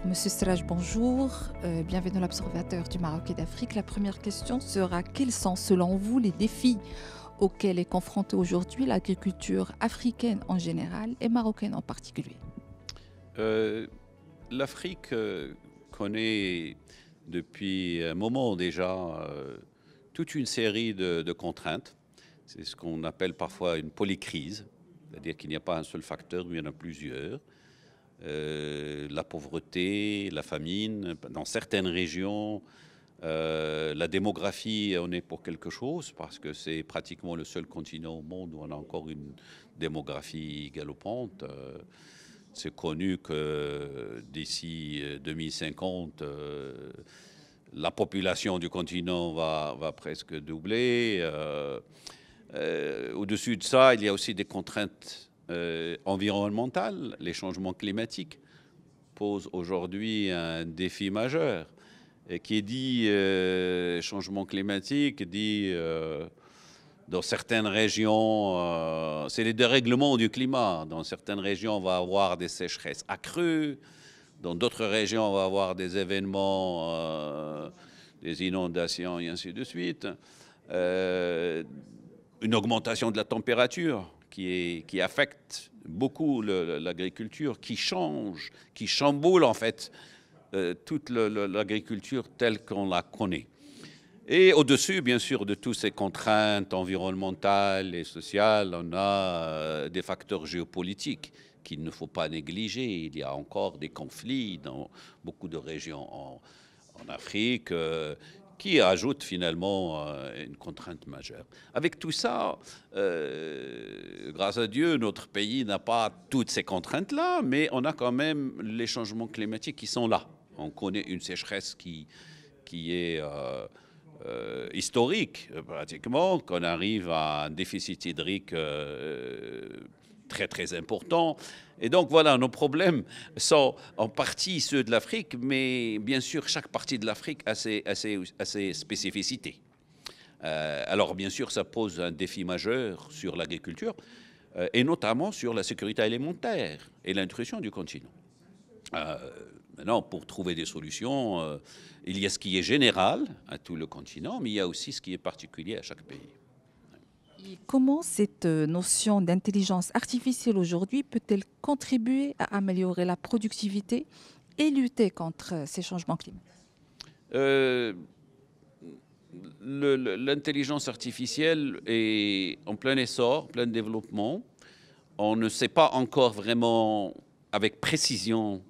Monsieur Sraj, bonjour. Bienvenue à l'Observateur du Maroc et d'Afrique. La première question sera quels sont, selon vous, les défis auxquels est confrontée aujourd'hui l'agriculture africaine en général et marocaine en particulier? L'Afrique connaît depuis un moment déjà toute une série de contraintes. C'est ce qu'on appelle parfois une polycrise, c'est-à-dire qu'il n'y a pas un seul facteur, mais il y en a plusieurs. La pauvreté, la famine, dans certaines régions, la démographie, on est pour quelque chose, parce que c'est pratiquement le seul continent au monde où on a encore une démographie galopante. C'est connu que d'ici 2050, la population du continent va presque doubler. Au-dessus de ça, il y a aussi des contraintes environnementales. Les changements climatiques posent aujourd'hui un défi majeur. Et qui dit changement climatique, dit dans certaines régions, c'est les dérèglements du climat. Dans certaines régions, on va avoir des sécheresses accrues. Dans d'autres régions, on va avoir des événements, des inondations et ainsi de suite. Une augmentation de la température qui affecte beaucoup l'agriculture, qui change, qui chamboule en fait toute l'agriculture telle qu'on la connaît. Et au-dessus, bien sûr, de toutes ces contraintes environnementales et sociales, on a des facteurs géopolitiques qu'il ne faut pas négliger. Il y a encore des conflits dans beaucoup de régions en Afrique qui ajoutent finalement une contrainte majeure. Avec tout ça, grâce à Dieu, notre pays n'a pas toutes ces contraintes-là, mais on a quand même les changements climatiques qui sont là. On connaît une sécheresse qui est historique, pratiquement, qu'on arrive à un déficit hydrique très très important. Et donc voilà, nos problèmes sont en partie ceux de l'Afrique, mais bien sûr, chaque partie de l'Afrique a ses spécificités. Alors bien sûr, ça pose un défi majeur sur l'agriculture, et notamment sur la sécurité alimentaire et l'intrusion du continent. Maintenant, pour trouver des solutions, il y a ce qui est général à tout le continent, mais il y a aussi ce qui est particulier à chaque pays. Et comment cette notion d'intelligence artificielle aujourd'hui peut-elle contribuer à améliorer la productivité et lutter contre ces changements climatiques? L'intelligence artificielle est en plein essor, plein développement. On ne sait pas encore vraiment avec précision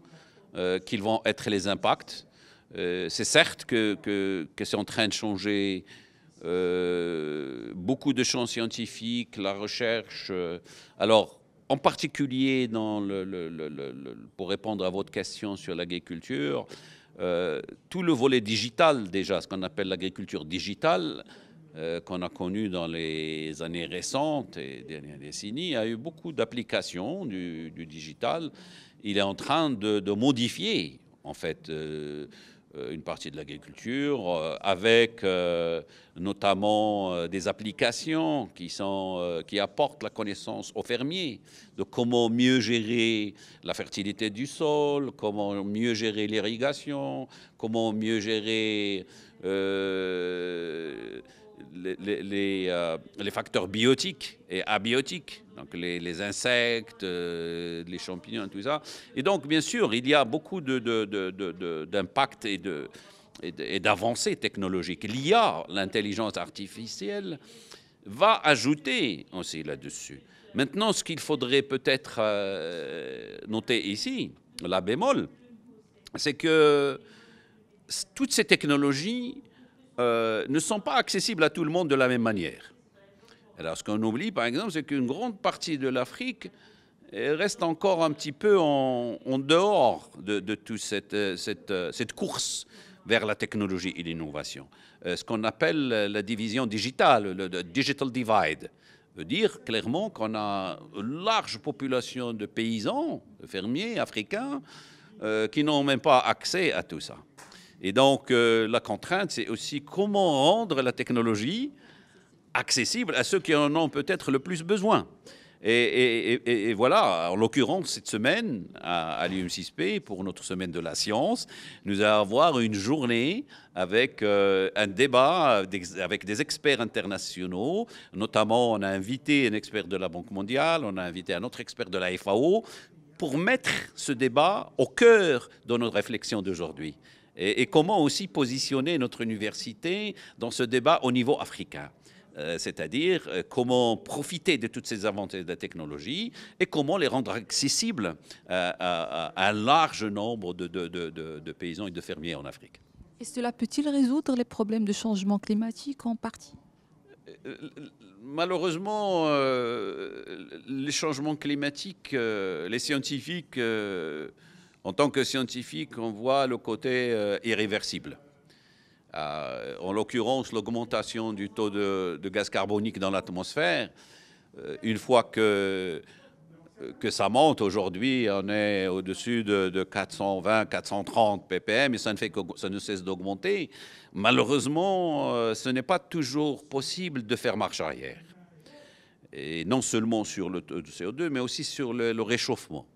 quels vont être les impacts. C'est certes que c'est en train de changer beaucoup de champs scientifiques, la recherche. Alors, en particulier, pour répondre à votre question sur l'agriculture, tout le volet digital déjà, ce qu'on appelle l'agriculture digitale, qu'on a connu dans les années récentes et dernières décennies, a eu beaucoup d'applications du digital. Il est en train de modifier, en fait, une partie de l'agriculture, avec notamment des applications qui apportent la connaissance aux fermiers de comment mieux gérer la fertilité du sol, comment mieux gérer l'irrigation, comment mieux gérer les facteurs biotiques et abiotiques, donc les insectes, les champignons, tout ça. Et donc, bien sûr, il y a beaucoup d'impact et d'avancées technologiques. L'IA, l'intelligence artificielle, va ajouter aussi là-dessus. Maintenant, ce qu'il faudrait peut-être noter ici, la bémol, c'est que toutes ces technologies ne sont pas accessibles à tout le monde de la même manière. Alors, ce qu'on oublie, par exemple, c'est qu'une grande partie de l'Afrique reste encore un petit peu en dehors de toute cette course vers la technologie et l'innovation. Ce qu'on appelle la division digitale, le digital divide, veut dire clairement qu'on a une large population de paysans, de fermiers africains, qui n'ont même pas accès à tout ça. Et donc, la contrainte, c'est aussi comment rendre la technologie accessible à ceux qui en ont peut-être le plus besoin. Et voilà, en l'occurrence, cette semaine, à l'UM6P, pour notre semaine de la science, nous allons avoir une journée avec un débat avec des experts internationaux. Notamment, on a invité un expert de la Banque mondiale, on a invité un autre expert de la FAO, pour mettre ce débat au cœur de notre réflexion d'aujourd'hui. Et comment aussi positionner notre université dans ce débat au niveau africain. C'est-à-dire comment profiter de toutes ces avancées de la technologie et comment les rendre accessibles à un large nombre de paysans et de fermiers en Afrique. Et cela peut-il résoudre les problèmes de changement climatique en partie? Malheureusement, les changements climatiques, les scientifiques, en tant que scientifiques, on voit le côté irréversible. En l'occurrence, l'augmentation du taux de gaz carbonique dans l'atmosphère, une fois que ça monte, aujourd'hui, on est au-dessus de 420, 430 ppm et ça ne cesse d'augmenter. Malheureusement, ce n'est pas toujours possible de faire marche arrière. Et non seulement sur le CO2, mais aussi sur le réchauffement.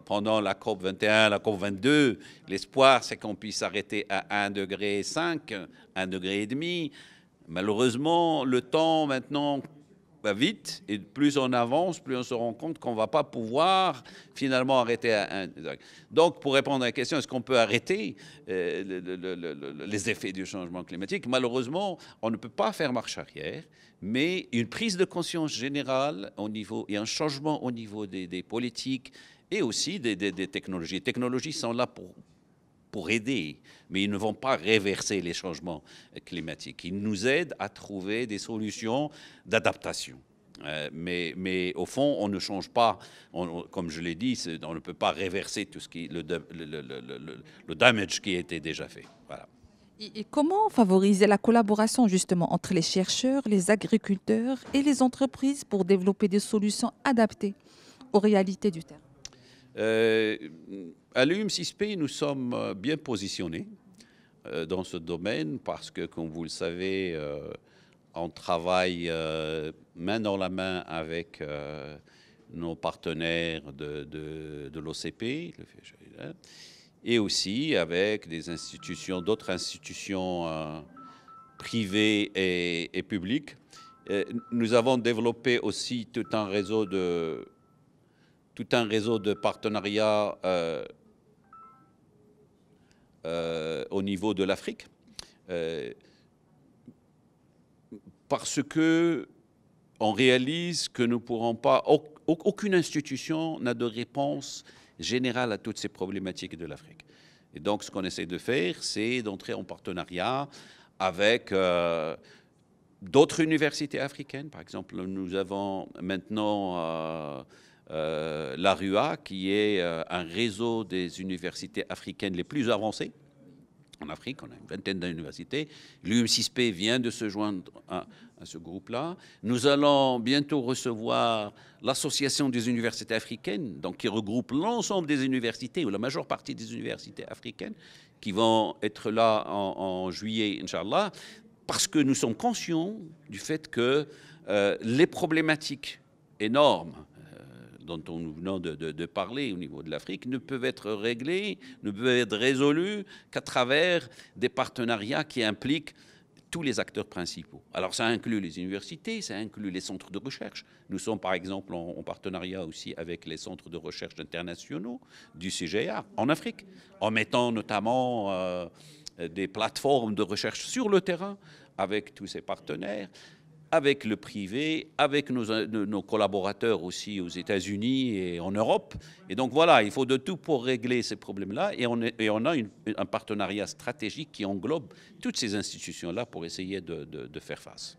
Pendant la COP 21, la COP 22, l'espoir, c'est qu'on puisse s'arrêter à 1,5 degré, 1,5 degré. Malheureusement, le temps maintenant va vite et plus on avance, plus on se rend compte qu'on ne va pas pouvoir finalement arrêter à 1 degré. Donc, pour répondre à la question, est-ce qu'on peut arrêter les effets du changement climatique? Malheureusement, on ne peut pas faire marche arrière, mais une prise de conscience générale au niveau, et un changement au niveau des politiques et aussi des technologies. Les technologies sont là pour aider, mais ils ne vont pas réverser les changements climatiques. Ils nous aident à trouver des solutions d'adaptation. Mais au fond, on ne change pas, comme je l'ai dit, on ne peut pas réverser tout ce qui le damage qui a été déjà fait. Voilà. Et comment favoriser la collaboration justement entre les chercheurs, les agriculteurs et les entreprises pour développer des solutions adaptées aux réalités du terrain? À l'UM6P, nous sommes bien positionnés dans ce domaine parce que, comme vous le savez, on travaille main dans la main avec nos partenaires de l'OCP, et aussi avec des institutions, d'autres institutions privées et publiques. Nous avons développé aussi tout un réseau de partenariats au niveau de l'Afrique, parce que on réalise que nous ne pourrons pas, aucune institution n'a de réponse générale à toutes ces problématiques de l'Afrique. Et donc, ce qu'on essaie de faire, c'est d'entrer en partenariat avec d'autres universités africaines. Par exemple, nous avons maintenant l'ARUA, qui est un réseau des universités africaines les plus avancées. En Afrique, on a une vingtaine d'universités. L'UM6P vient de se joindre à ce groupe-là. Nous allons bientôt recevoir l'Association des universités africaines, donc qui regroupe l'ensemble des universités, ou la majeure partie des universités africaines, qui vont être là en juillet, Inch'Allah, parce que nous sommes conscients du fait que les problématiques énormes dont nous venons de parler au niveau de l'Afrique ne peuvent être réglés, ne peuvent être résolus qu'à travers des partenariats qui impliquent tous les acteurs principaux. Alors ça inclut les universités, ça inclut les centres de recherche. Nous sommes par exemple en partenariat aussi avec les centres de recherche internationaux du CGIAR en Afrique, en mettant notamment des plateformes de recherche sur le terrain avec tous ces partenaires, avec le privé, avec nos collaborateurs aussi aux États-Unis et en Europe. Et donc voilà, il faut de tout pour régler ces problèmes-là. Et on a un partenariat stratégique qui englobe toutes ces institutions-là pour essayer de faire face.